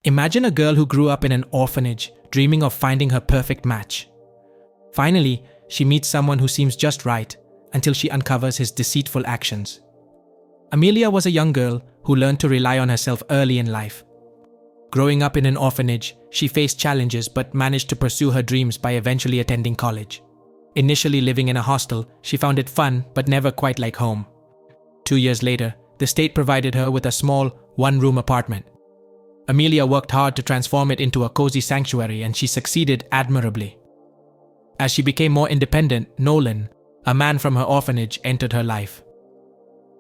Imagine a girl who grew up in an orphanage, dreaming of finding her perfect match. Finally, she meets someone who seems just right, until she uncovers his deceitful actions. Amelia was a young girl who learned to rely on herself early in life. Growing up in an orphanage, she faced challenges but managed to pursue her dreams by eventually attending college. Initially living in a hostel, she found it fun but never quite like home. 2 years later, the state provided her with a small, one-room apartment. Amelia worked hard to transform it into a cozy sanctuary, and she succeeded admirably. As she became more independent, Nolan, a man from her orphanage, entered her life.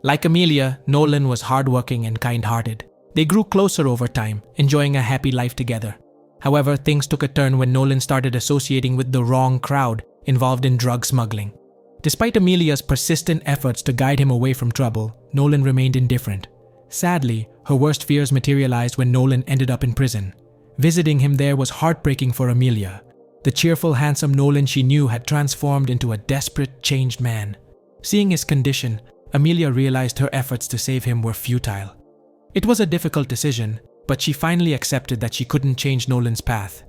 Like Amelia, Nolan was hardworking and kind-hearted. They grew closer over time, enjoying a happy life together. However, things took a turn when Nolan started associating with the wrong crowd involved in drug smuggling. Despite Amelia's persistent efforts to guide him away from trouble, Nolan remained indifferent. Sadly, her worst fears materialized when Nolan ended up in prison. Visiting him there was heartbreaking for Amelia. The cheerful, handsome Nolan she knew had transformed into a desperate, changed man. Seeing his condition, Amelia realized her efforts to save him were futile. It was a difficult decision, but she finally accepted that she couldn't change Nolan's path.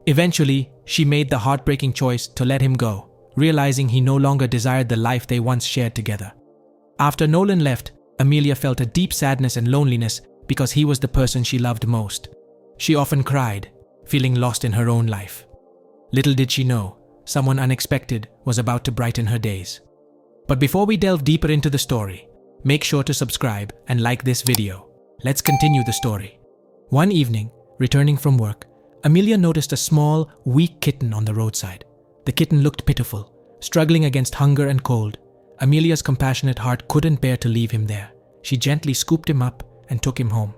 Eventually, she made the heartbreaking choice to let him go, realizing he no longer desired the life they once shared together. After Nolan left, Amelia felt a deep sadness and loneliness because he was the person she loved most. She often cried, feeling lost in her own life. Little did she know, someone unexpected was about to brighten her days. But before we delve deeper into the story, make sure to subscribe and like this video. Let's continue the story. One evening, returning from work, Amelia noticed a small, weak kitten on the roadside. The kitten looked pitiful, struggling against hunger and cold. Amelia's compassionate heart couldn't bear to leave him there. She gently scooped him up and took him home.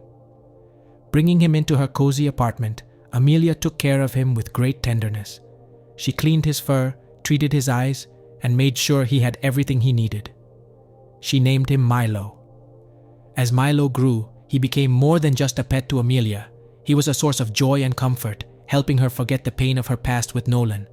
Bringing him into her cozy apartment, Amelia took care of him with great tenderness. She cleaned his fur, treated his eyes, and made sure he had everything he needed. She named him Milo. As Milo grew, he became more than just a pet to Amelia. He was a source of joy and comfort, helping her forget the pain of her past with Nolan.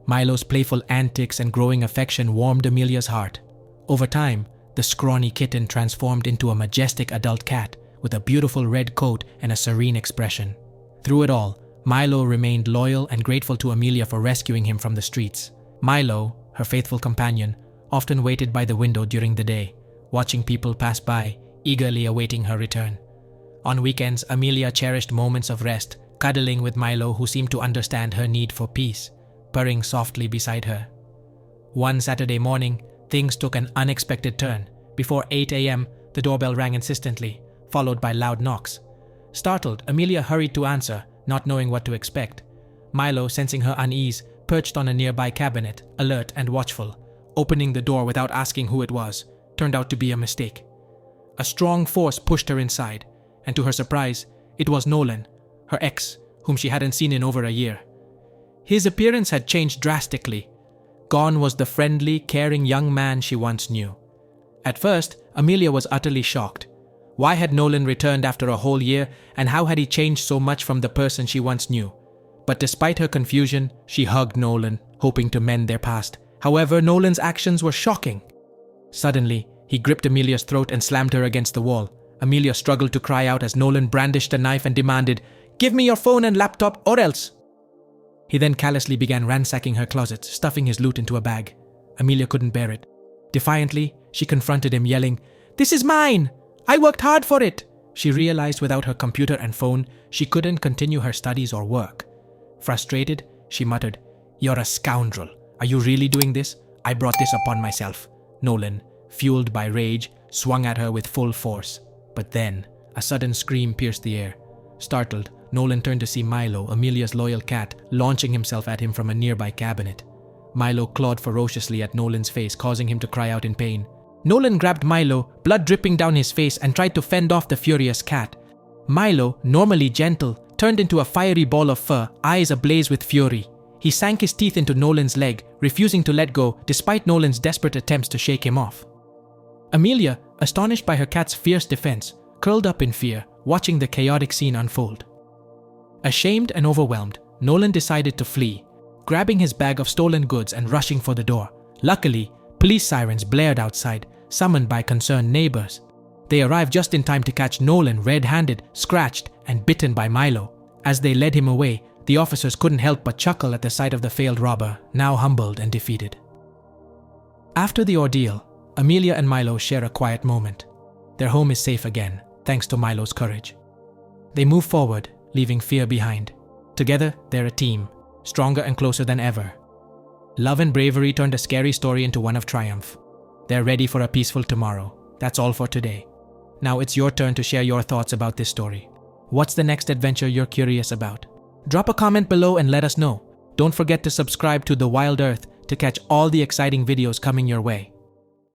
Milo's playful antics and growing affection warmed Amelia's heart. Over time, the scrawny kitten transformed into a majestic adult cat with a beautiful red coat and a serene expression. Through it all, Milo remained loyal and grateful to Amelia for rescuing him from the streets. Milo, her faithful companion, often waited by the window during the day, watching people pass by, eagerly awaiting her return. On weekends, Amelia cherished moments of rest, cuddling with Milo, who seemed to understand her need for peace, purring softly beside her. One Saturday morning, things took an unexpected turn. Before 8 a.m., the doorbell rang insistently, followed by loud knocks. Startled, Amelia hurried to answer, not knowing what to expect. Milo, sensing her unease, perched on a nearby cabinet, alert and watchful. Opening the door without asking who it was turned out to be a mistake. A strong force pushed her inside, and to her surprise, it was Nolan, her ex, whom she hadn't seen in over a year. His appearance had changed drastically. Gone was the friendly, caring young man she once knew. At first, Amelia was utterly shocked. Why had Nolan returned after a whole year, and how had he changed so much from the person she once knew? But despite her confusion, she hugged Nolan, hoping to mend their past. However, Nolan's actions were shocking. Suddenly, he gripped Amelia's throat and slammed her against the wall. Amelia struggled to cry out as Nolan brandished a knife and demanded, "Give me your phone and laptop or else!" He then callously began ransacking her closets, stuffing his loot into a bag. Amelia couldn't bear it. Defiantly, she confronted him, yelling, "This is mine! I worked hard for it!" She realized without her computer and phone, she couldn't continue her studies or work. Frustrated, she muttered, "You're a scoundrel. Are you really doing this? I brought this upon myself." Nolan, fueled by rage, swung at her with full force. But then, a sudden scream pierced the air. Startled, Nolan turned to see Milo, Amelia's loyal cat, launching himself at him from a nearby cabinet. Milo clawed ferociously at Nolan's face, causing him to cry out in pain. Nolan grabbed Milo, blood dripping down his face, and tried to fend off the furious cat. Milo, normally gentle, turned into a fiery ball of fur, eyes ablaze with fury. He sank his teeth into Nolan's leg, refusing to let go despite Nolan's desperate attempts to shake him off. Amelia, astonished by her cat's fierce defense, curled up in fear, watching the chaotic scene unfold. Ashamed and overwhelmed, Nolan decided to flee, grabbing his bag of stolen goods and rushing for the door. Luckily, police sirens blared outside, summoned by concerned neighbors. They arrive just in time to catch Nolan red-handed, scratched, and bitten by Milo. As they led him away, the officers couldn't help but chuckle at the sight of the failed robber, now humbled and defeated. After the ordeal, Amelia and Milo share a quiet moment. Their home is safe again, thanks to Milo's courage. They move forward, leaving fear behind. Together, they're a team, stronger and closer than ever. Love and bravery turned a scary story into one of triumph. They're ready for a peaceful tomorrow. That's all for today. Now it's your turn to share your thoughts about this story. What's the next adventure you're curious about? Drop a comment below and let us know. Don't forget to subscribe to The Wild Earth to catch all the exciting videos coming your way.